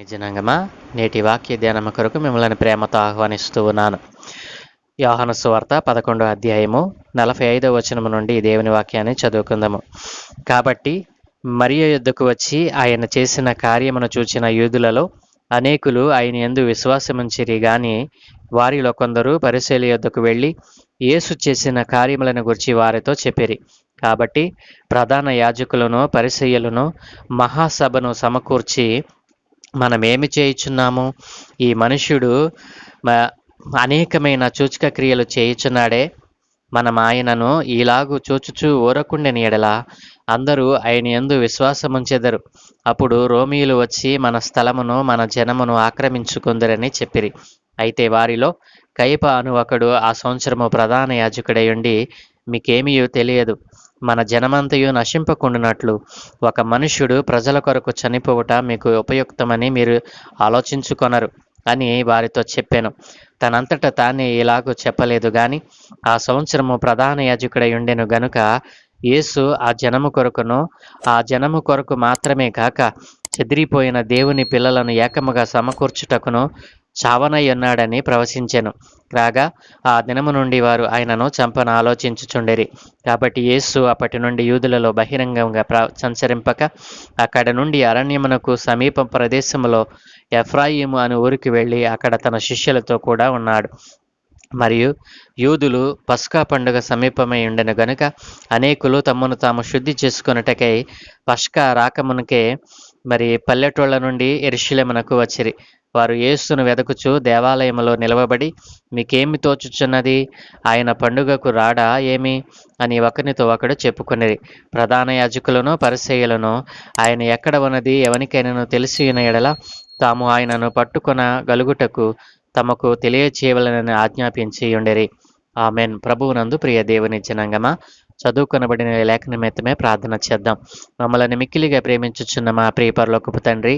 దేవుని జనాంగమా, నేటి వాక్య ధ్యానము కొరకు మిమ్మల్ని ప్రేమతో ఆహ్వానిస్తూ ఉన్నాను. యోహాను సువార్త 11వ అధ్యాయము 45వ వచనము నుండి దేవుని వాక్యాన్ని చదువుకుందాము. కాబట్టి మరియ యొద్దకు వచ్చి ఆయన చేసిన కార్యమును చూచిన యూదులలో అనేకులు ఆయన యందు విశ్వాసముంచిరి గాని వారిలో కొందరు పరిసయ్యుల యొద్దకు వెళ్ళి యేసు చేసిన కార్యములను గురించి వారితో చెప్పిరి. కాబట్టి ప్రధాన యాజకులను పరిసయ్యులను మహాసభను సమకూర్చి, మనమేమి చేయుచున్నాము? ఈ మనుష్యుడు అనేకమైన సూచక క్రియలు చేయుచున్నాడే. మనం ఆయనను ఈలాగు చూచుచూ ఊరకుండెని ఎడల అందరూ ఆయన యందు విశ్వాసముంచెదరు. అప్పుడు రోమీయులు వచ్చి మన స్థలమును మన జనమును ఆక్రమించుకుందరని చెప్పిరి. అయితే వారిలో కయప అను ఒకడు ఆ సంవత్సరము ప్రధాన యాజకుడై ఉండి, మీకేమీయూ తెలియదు, మన జనమంతయు నశింపకుండునట్లు ఒక మనుష్యుడు ప్రజల కొరకు చనిపోవుట మీకు ఉపయుక్తమని మీరు ఆలోచించుకొనరు అని వారితో చెప్పాను. తనంతట తానే ఇలాగూ చెప్పలేదు గాని ఆ సంవత్సరము ప్రధాన యాజకుడై ఉండెను గనుక యేసు ఆ జనము కొరకు మాత్రమే కాక చెదిరిపోయిన దేవుని పిల్లలను ఏకముగా సమకూర్చుటకును చావనై ఉన్నాడని ప్రవచించెను. రాగా ఆ దినము నుండి వారు ఆయనను చంపన ఆలోచించుచుండిరి. కాబట్టి యేసు అప్పటి నుండి యూదులలో బహిరంగంగా సంచరింపక అక్కడ నుండి అరణ్యమునకు సమీప ప్రదేశములో ఎఫ్రాయిము అను ఊరికి వెళ్ళి అక్కడ తన శిష్యులతో కూడా ఉన్నాడు. మరియు యూదులు పస్కా పండుగ సమీపమై ఉండెను గనుక అనేకులు తమను తాము శుద్ధి చేసుకొనుటకై పస్కా రాకమునకే పల్లెటూళ్ల నుండి యెరూషలేమునకు వచ్చిరి. వారు యేసును వెదకుచు దేవాలయములో నిలవబడి, మీకేమి తోచుచున్నది? ఆయన పండుగకు రాడా ఏమి అని ఒకనితో ఒకడు చెప్పుకొనిరి. ప్రధాన యాజకులను పరిసయ్యులను ఆయన ఎక్కడ ఉన్నది ఎవనికైనాను తెలిసిన ఎడల తాము ఆయనను పట్టుకొనగలుగుటకు తమకు తెలియచేయవలెనని ఆజ్ఞాపించి ఉండేరి. ఆమెన్. ప్రభువునందు ప్రియ దేవుని జనాంగమా, చదువుకొనబడిన లేఖనమిత్తమే ప్రార్థన చేద్దాం. మమ్మల్ని మిక్కిలిగా ప్రేమించుచున్న మా ప్రియ పరలోకపు తండ్రి,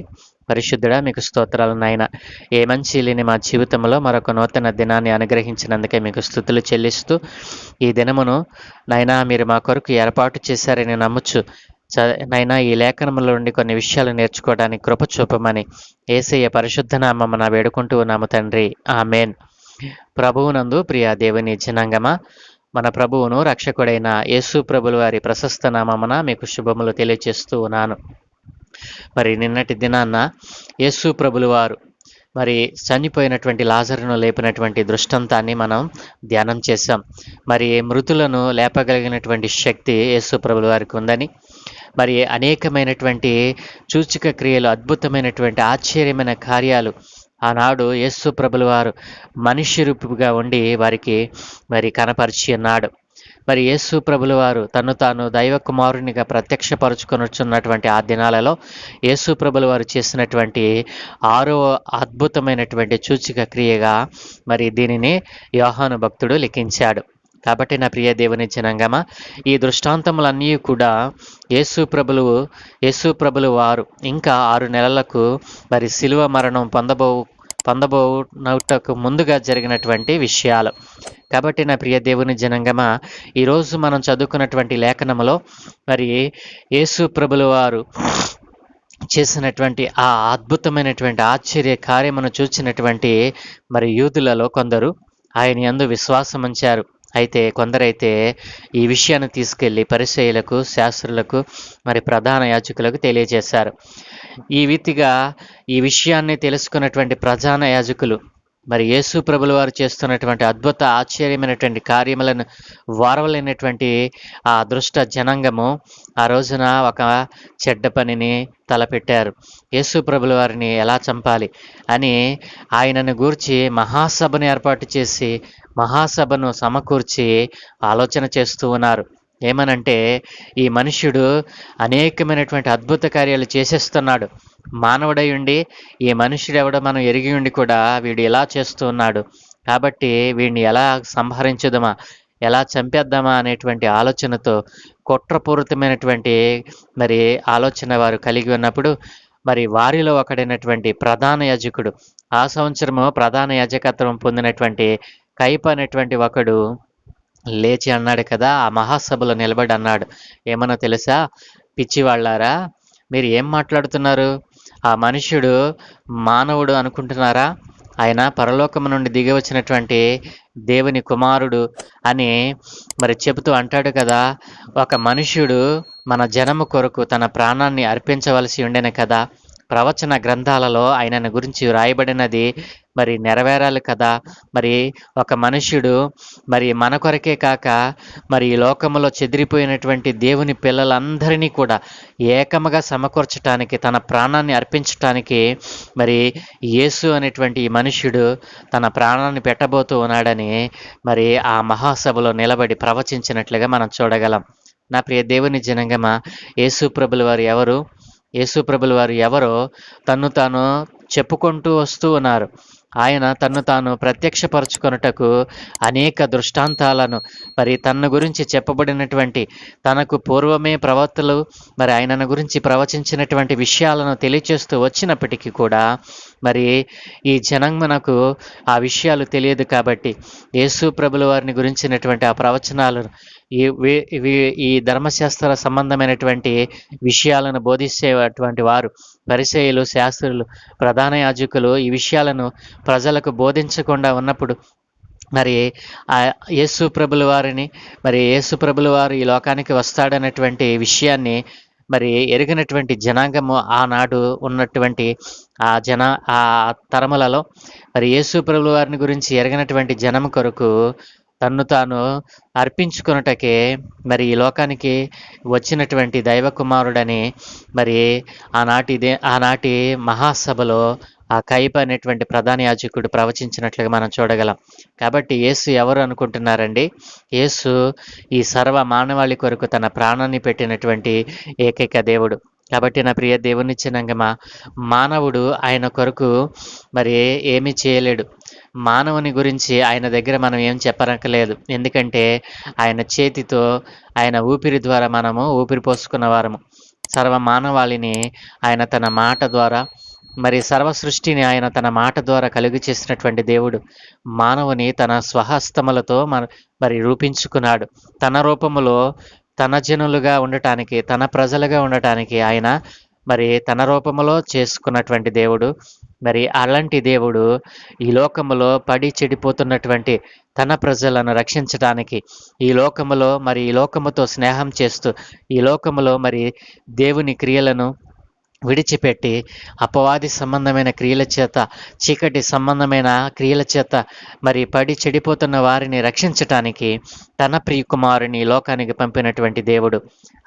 పరిశుద్ధుడా, మీకు స్తోత్రాలు నాయన. ఏ మంచి లేని మా జీవితంలో మరొక నూతన దినాన్ని అనుగ్రహించినందుకే మీకు స్తుతులు చెల్లిస్తూ, ఈ దినమును నాయనా మీరు మా కొరకు ఏర్పాటు చేశారని నమ్ముచు నైనా ఈ లేఖనముల నుండి కొన్ని విషయాలు నేర్చుకోవడానికి కృప చూపమని యేసయ్య పరిశుద్ధ నామమున వేడుకుంటూ ఉన్నాము తండ్రి. ఆమెన్. ప్రభువునందు ప్రియ దేవుని జనాంగమా, మన ప్రభువును రక్షకుడైన యేసు ప్రభుల వారి ప్రశస్త నామమున మీకు శుభములు తెలియజేస్తూ ఉన్నాను. నిన్నటి దినాన్న యేసు ప్రభుల వారు చనిపోయినటువంటి లాజరును లేపినటువంటి దృష్టాంతాన్ని మనం ధ్యానం చేశాం. మృతులను లేపగలిగినటువంటి శక్తి యేసు ప్రభుల వారికి ఉందని, అనేకమైనటువంటి సూచక క్రియలు, అద్భుతమైనటువంటి ఆశ్చర్యమైన కార్యాలు ఆనాడు యేసు ప్రభుల వారు మనిషి రూపుగా ఉండి వారికి కనపరిచి ఉన్నాడు. యేసు ప్రభుల వారు తను తాను దైవ కుమారునిగా ప్రత్యక్షపరుచుకొనుచున్నటువంటి ఆ దినాలలో యేసు ప్రభుల వారు చేసినటువంటి 6వ అద్భుతమైనటువంటి సూచక క్రియగా దీనిని యోహాను భక్తుడు లిఖించాడు. కాబట్టి నా ప్రియ దేవుని జనాంగమా, ఈ దృష్టాంతములన్నీ కూడా యేసు ప్రభులు వారు ఇంకా 6 నెలలకు శిలువ మరణం పొందబోనటకు ముందుగా జరిగినటువంటి విషయాలు. కాబట్టి నా ప్రియ దేవుని జనాంగమా, ఈరోజు మనం చదువుకున్నటువంటి లేఖనములో యేసు ప్రభుల వారు చేసినటువంటి ఆ అద్భుతమైనటువంటి ఆశ్చర్య కార్యమును చూచినటువంటి యూదులలో కొందరు ఆయన యందు విశ్వాసం ఉంచారు. అయితే కొందరైతే ఈ విషయాన్ని తీసుకెళ్లి పరిసయ్యులకు, శాస్త్రులకు, ప్రధాన యాజకులకు తెలియజేశారు. ఈ రీతిగా ఈ విషయాన్ని తెలుసుకున్నటువంటి ప్రధాన యాజకులు యేసు ప్రభుల వారు చేస్తున్నటువంటి అద్భుత ఆశ్చర్యమైనటువంటి కార్యములను వారవలేనటువంటి ఆ దుష్ట జనాంగము ఆ రోజున ఒక చెడ్డ పనిని తలపెట్టారు. యేసు ప్రభుల వారిని ఎలా చంపాలి అని ఆయనను గూర్చి మహాసభను ఏర్పాటు చేసి మహాసభను సమకూర్చి ఆలోచన చేస్తూ ఉన్నారు. ఏమనంటే, ఈ మనుష్యుడు అనేకమైనటువంటి అద్భుత కార్యాలు చేసేస్తున్నాడు. మానవుడై ఉండి ఈ మనుష్యుడు ఎవడో మనం ఎరిగి ఉండి కూడా వీడు ఎలా చేస్తూ ఉన్నాడు, కాబట్టి వీడిని ఎలా సంహరించుదామా, ఎలా చంపేద్దామా అనేటువంటి ఆలోచనతో కుట్రపూరితమైనటువంటి ఆలోచన వారు కలిగి ఉన్నప్పుడు వారిలో ఒకడైనటువంటి ప్రధాన యాజకుడు, ఆ సంవత్సరము ప్రధాన యాజకత్వం పొందినటువంటి కయప అనేటువంటి ఒకడు లేచి అన్నాడు కదా, ఆ మహాసభలో నిలబడి అన్నాడు, ఏమన్నా తెలుసా, పిచ్చివాళ్ళారా, మీరు ఏం మాట్లాడుతున్నారు? ఆ మనుష్యుడు మానవుడు అనుకుంటున్నారా? ఆయన పరలోకము నుండి దిగి వచ్చినటువంటి దేవుని కుమారుడు అని మరి చెబుతూ అంటాడు కదా, ఒక మనుష్యుడు మన జనము కొరకు తన ప్రాణాన్ని అర్పించవలసి ఉండెను కదా. ప్రవచన గ్రంథాలలో ఆయనను గురించి వ్రాయబడినది మరి నెరవేరాలి కదా. మరి ఒక మనుష్యుడు మరి మన కొరకే కాక మరి ఈ లోకములో చెదిరిపోయినటువంటి దేవుని పిల్లలందరినీ కూడా ఏకముగా సమకూర్చటానికి, తన ప్రాణాన్ని అర్పించటానికి మరి యేసు అనేటువంటి ఈ మనుష్యుడు తన ప్రాణాన్ని పెట్టబోతూ ఉన్నాడని మరి ఆ మహాసభలో నిలబడి ప్రవచించినట్లుగా మనం చూడగలం. నా ప్రియ దేవుని జనాంగమా, యేసు ప్రభుల వారు ఎవరు? యేసు ప్రభుల వారు ఎవరో తన్ను తాను చెప్పుకుంటూ వస్తూ ఉన్నారు. ఆయన తన్ను తాను ప్రత్యక్షపరచుకొనుటకు అనేక దృష్టాంతాలను మరి తన గురించి చెప్పబడినటువంటి, తనకు పూర్వమే ప్రవక్తలు మరి ఆయనను గురించి ప్రవచించినటువంటి విషయాలను తెలియచేస్తూ వచ్చినప్పటికీ కూడా మరి ఈ జనాంగమునకు ఆ విషయాలు తెలియదు. కాబట్టి యేసు ప్రభుల వారిని గురించినటువంటి ఆ ప్రవచనాలను ఈ ధర్మశాస్త్ర సంబంధమైనటువంటి విషయాలను బోధించేటువంటి వారు పరిసయ్యులు, శాస్త్రులు, ప్రధాన యాజకులు ఈ విషయాలను ప్రజలకు బోధించకుండా ఉన్నప్పుడు మరి యేసు ప్రభుల వారిని మరి యేసు ప్రభుల వారు ఈ లోకానికి వస్తాడనేటువంటి విషయాన్ని మరి ఎరిగినటువంటి జనాంగము ఆనాడు ఉన్నటువంటి ఆ తరములలో మరి యేసు ప్రభుల వారిని గురించి ఎరగినటువంటి జనము కొరకు తన్ను తాను అర్పించుకొనుటకే మరి ఈ లోకానికి వచ్చినటువంటి దైవ కుమారుడని మరి ఆనాటి మహాసభలో ఆ కయప అనేటువంటి ప్రధాన యాజకుడు ప్రవచించినట్లుగా మనం చూడగలం. కాబట్టి యేసు ఎవరు అనుకుంటున్నారండి? యేసు ఈ సర్వ మానవాళి కొరకు తన ప్రాణాన్ని పెట్టినటువంటి ఏకైక దేవుడు. కాబట్టి నా ప్రియ దేవుని చిన్నంగమా, మానవుడు ఆయన కొరకు మరి ఏమీ చేయలేడు. మానవుని గురించి ఆయన దగ్గర మనం ఏం చెప్పనక్కర్లేదు. ఎందుకంటే ఆయన చేతితో, ఆయన ఊపిరి ద్వారా మనము ఊపిరి పోసుకున్న వారము. సర్వ మానవాళిని ఆయన తన మాట ద్వారా మరి సర్వ సృష్టిని ఆయన తన మాట ద్వారా కలుగు చేసినటువంటి దేవుడు మానవుని తన స్వహస్తములతో మరి రూపించుకున్నాడు. తన రూపములో తన జనులుగా ఉండటానికి, తన ప్రజలుగా ఉండటానికి ఆయన మరి తన రూపములో చేసుకున్నటువంటి దేవుడు. మరి అలాంటి దేవుడు ఈ లోకములో పడి చెడిపోతున్నటువంటి తన ప్రజలను రక్షించడానికి ఈ లోకములో మరి ఈ లోకముతో స్నేహం చేస్తూ ఈ లోకములో మరి దేవుని క్రియలను విడిచిపెట్టి అపవాది సంబంధమైన క్రియల చేత, చీకటి సంబంధమైన క్రియల చేత మరి పడి చెడిపోతున్న వారిని రక్షించటానికి తన ప్రియకుమారుని లోకానికి పంపినటువంటి దేవుడు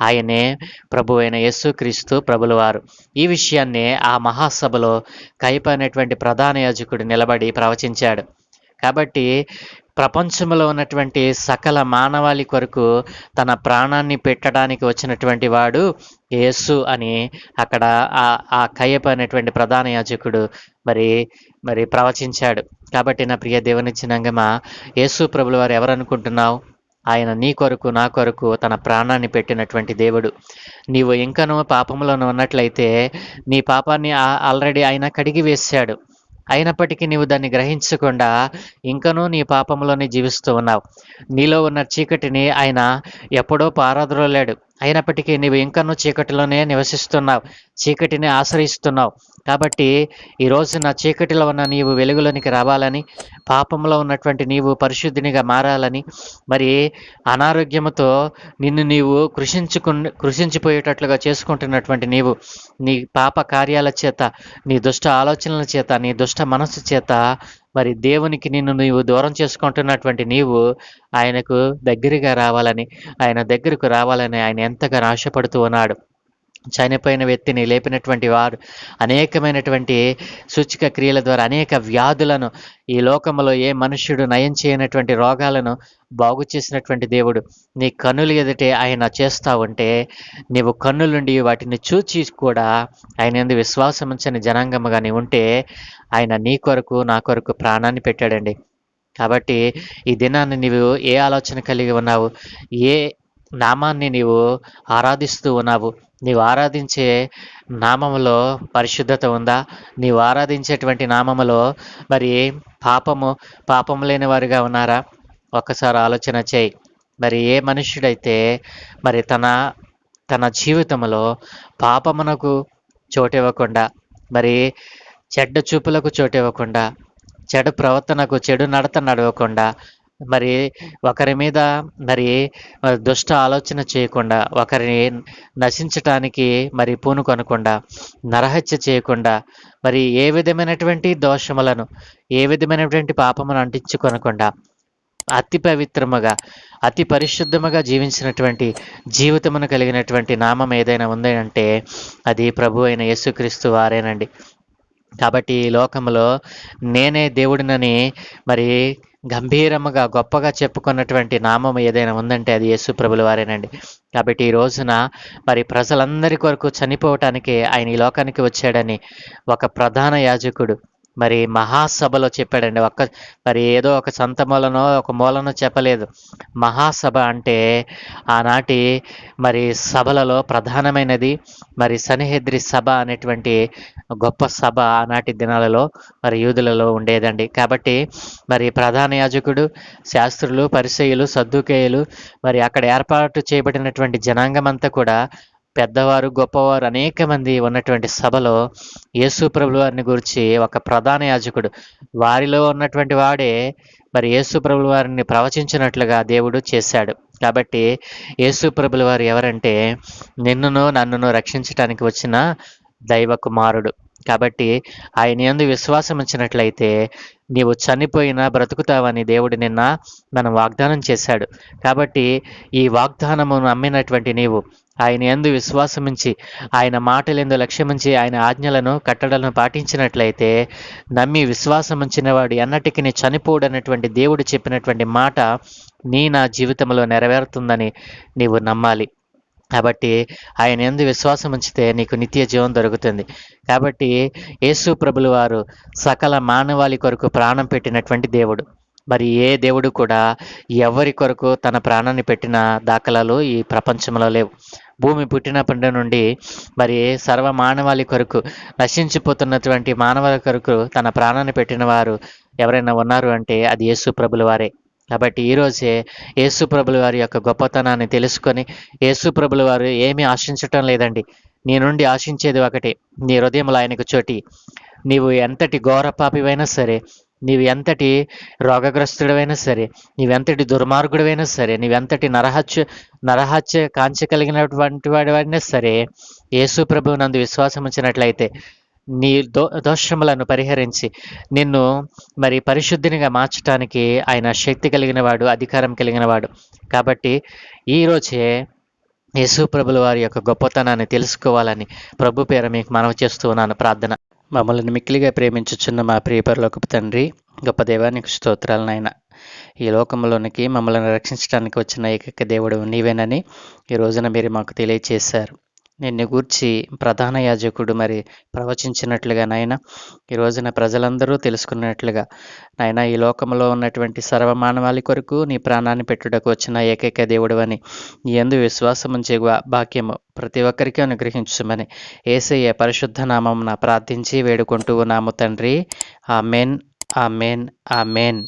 ఆయనే ప్రభు అయిన యేసుక్రీస్తు ప్రభుల వారు. ఈ విషయాన్నే ఆ మహాసభలో కయప అనేటువంటి ప్రధాన యాజకుడు నిలబడి ప్రవచించాడు. కాబట్టి ప్రపంచంలో ఉన్నటువంటి సకల మానవాళి కొరకు తన ప్రాణాన్ని పెట్టడానికి వచ్చినటువంటి వాడు యేసు అని అక్కడ ఆ కయప అనేటువంటి ప్రధాన యాజకుడు మరి ప్రవచించాడు. కాబట్టి నా ప్రియ దేవుని చిన్నంగమా, యేసు ప్రభుల వారు ఎవరనుకుంటున్నావు? ఆయన నీ కొరకు, నా కొరకు తన ప్రాణాన్ని పెట్టినటువంటి దేవుడు. నీవు ఇంకనూ పాపంలోనూ ఉన్నట్లయితే నీ పాపాన్ని ఆల్రెడీ ఆయన కడిగి వేశాడు. అయినప్పటికీ నీవు దాన్ని గ్రహించకుండా ఇంకనూ నీ పాపంలోనే జీవిస్తూ ఉన్నావు. నీలో ఉన్న చీకటిని ఆయన ఎప్పుడో పారద్రోలాడు. అయినప్పటికీ నీవు ఇంకనూ చీకటిలోనే నివసిస్తున్నావు, చీకటిని ఆశ్రయిస్తున్నావు. కాబట్టి ఈరోజు నా చీకటిలో ఉన్న నీవు వెలుగులోనికి రావాలని, పాపంలో ఉన్నటువంటి నీవు పరిశుద్ధినిగా మారాలని, మరి అనారోగ్యముతో నిన్ను నీవు కృషించిపోయేటట్లుగా చేసుకుంటున్నటువంటి నీవు నీ పాప కార్యాల చేత, నీ దుష్ట ఆలోచనల చేత, నీ దుష్ట మనస్సు చేత మరి దేవునికి నిన్ను నీవు దూరం చేసుకుంటున్నటువంటి నీవు ఆయనకు దగ్గరగా రావాలని, ఆయన దగ్గరకు రావాలని ఆయన ఎంతగా ఆశపడుతూ ఉన్నాడు. చనిపోయిన వ్యక్తిని లేపినటువంటి వారు అనేకమైనటువంటి సూచిక క్రియల ద్వారా అనేక వ్యాధులను, ఈ లోకంలో ఏ మనుష్యుడు నయం చేయనటువంటి రోగాలను బాగు చేసినటువంటి దేవుడు నీ కన్నులు ఎదుటే ఆయన చేస్తా ఉంటే నీవు కన్నులుండి వాటిని చూచి కూడా ఆయన యందు విశ్వాసం ఉంచని జనాంగముగా నీ ఉంటే ఆయన నీ కొరకు, నా కొరకు ప్రాణాన్ని పెట్టాడండి. కాబట్టి ఈ దినాన్ని నీవు ఏ ఆలోచన కలిగి ఉన్నావు? ఏ నామాన్ని నీవు ఆరాధిస్తూ ఉన్నావు? నీవు ఆరాధించే నామములో పరిశుద్ధత ఉందా? నీవు ఆరాధించేటువంటి నామములో మరి పాపం లేని వారిగా ఉన్నారా? ఒక్కసారి ఆలోచన చేయి. మరి ఏ మనుష్యుడైతే మరి తన జీవితంలో పాపమునకు చోటివ్వకుండా, మరి చెడ్డ చూపులకు చోటివ్వకుండా, చెడు ప్రవర్తనకు, చెడు నడత నడవకుండా, మరి ఒకరి మీద మరి దుష్ట ఆలోచన చేయకుండా, ఒకరిని నశించటానికి మరి పూనుకొనకుండా, నరహత్య చేయకుండా, మరి ఏ విధమైనటువంటి దోషములను, ఏ విధమైనటువంటి పాపమును అంటించుకొనకుండా, అతి పవిత్రముగా, అతి పరిశుద్ధముగా జీవించినటువంటి జీవితమును కలిగినటువంటి నామం ఏదైనా ఉంది అంటే అది ప్రభు అయిన యేసుక్రీస్తు వారేనండి. కాబట్టి ఈ లోకంలో నేనే దేవుడినని మరి గంభీరముగా, గొప్పగా చెప్పుకున్నటువంటి నామం ఏదైనా ఉందంటే అది యేసు ప్రభుల వారేనండి. కాబట్టి ఈ రోజున మరి ప్రజలందరి కొరకు చనిపోవటానికి ఆయన ఈ లోకానికి వచ్చాడని ఒక ప్రధాన యాజకుడు మరి మహాసభలో చెప్పాడండి. మరి ఏదో ఒక సంత మూలనో, ఒక మూలనో చెప్పలేదు. మహాసభ అంటే ఆనాటి మరి సభలలో ప్రధానమైనది మరి సన్హెద్రి సభ అనేటువంటి గొప్ప సభ ఆనాటి దినాలలో మరి యూదులలో ఉండేదండి. కాబట్టి మరి ప్రధాన యాజకుడు, శాస్త్రులు, పరిసయ్యులు, సద్దూకేయులు, మరి అక్కడ ఏర్పాటు చేయబడినటువంటి జనాంగమంతా కూడా పెద్దవారు, గొప్పవారు అనేక మంది ఉన్నటువంటి సభలో యేసు ప్రభుల వారిని గురించి ఒక ప్రధాన యాజకుడు, వారిలో ఉన్నటువంటి వాడే మరి యేసు ప్రభుల వారిని ప్రవచించినట్లుగా దేవుడు చేశాడు. కాబట్టి యేసు ప్రభుల వారు ఎవరంటే నిన్నును నన్నును రక్షించటానికి వచ్చిన దైవ కుమారుడు. కాబట్టి ఆయన యందు విశ్వాసం ఉంచినట్లయితే నీవు చనిపోయినా బ్రతుకుతావని దేవుడు నిన్న మనం వాగ్దానం చేశాడు. కాబట్టి ఈ వాగ్దానమును నమ్మినటువంటి నీవు ఆయన యందు విశ్వాసముంచి, ఆయన మాటలందు లక్ష్యముంచి, ఆయన ఆజ్ఞలను, కట్టడలను పాటించినట్లయితే, నమ్మి విశ్వాసముంచిన వాడు ఎన్నటికీ చనిపోడన్నటువంటి దేవుడు చెప్పినటువంటి మాట నా జీవితంలో నెరవేరుతుందని నీవు నమ్మాలి. కాబట్టి ఆయన యందు విశ్వాసం ఉంచితే నీకు నిత్య జీవం దొరుకుతుంది. కాబట్టి యేసు ప్రభుల వారు సకల మానవాళి కొరకు ప్రాణం పెట్టినటువంటి దేవుడు. మరి ఏ దేవుడు కూడా ఎవరి కొరకు తన ప్రాణాన్ని పెట్టిన దాఖలాలు ఈ ప్రపంచంలో లేవు. భూమి పుట్టినప్పటి నుండి మరి సర్వ మానవాళి కొరకు, నశించిపోతున్నటువంటి మానవాళి కొరకు తన ప్రాణాన్ని పెట్టిన వారు ఎవరైనా ఉన్నారు అంటే అది యేసు ప్రభుల వారే. కాబట్టి ఈరోజే యేసు ప్రభుల వారి యొక్క గొప్పతనాన్ని తెలుసుకొని, యేసు ప్రభుల వారు ఏమీ ఆశించటం లేదండి. నీ నుండి ఆశించేది ఒకటి, నీ హృదయంలో ఆయనకు చోటి. నీవు ఎంతటి ఘోర పాపివైనా సరే, నీవు ఎంతటి రోగగ్రస్తుడవైనా సరే, నీవెంతటి దుర్మార్గుడవైనా సరే, నీవెంతటి నరహత్య కాంక్ష కలిగినటువంటి వాడివైనా సరే, యేసు ప్రభువు నందు విశ్వాసం ఉంచినట్లయితే నీ దోషములను పరిహరించి నిన్ను మరి పరిశుద్ధినిగా మార్చడానికి ఆయన శక్తి కలిగిన వాడు, అధికారం కలిగిన వాడు. కాబట్టి ఈరోజే యేసు ప్రభుల వారి యొక్క గొప్పతనాన్ని తెలుసుకోవాలని ప్రభు పేర మీకు మనవి చేస్తూ ఉన్నాను. ప్రార్థన. మమ్మల్ని మిక్కిలిగా ప్రేమించుచున్న మా ప్రియ పరలోకపు తండ్రి, గొప్ప దేవానికి స్తోత్రాలు నాయన. ఈ లోకంలోనికి మమ్మల్ని రక్షించడానికి వచ్చిన ఏకైక దేవుడు నీవేనని ఈ రోజున మీరు మాకు తెలియచేశారు. నిన్ను గూర్చి ప్రధాన యాజకుడు మరి ప్రవచించినట్లుగా నాయన, ఈ రోజున ప్రజలందరూ తెలుసుకున్నట్లుగా నాయన, ఈ లోకంలో ఉన్నటువంటి సర్వమానవాళి కొరకు నీ ప్రాణాన్ని పెట్టుటకు వచ్చిన ఏకైక దేవుడు అని నీ యందు విశ్వాసం ఉంచే భాగ్యము ప్రతి ఒక్కరికి అనుగ్రహించమని యేసయ్య పరిశుద్ధ నామమున ప్రార్థించి వేడుకుంటూ ఉన్నాము తండ్రి. Amen, amen, amen.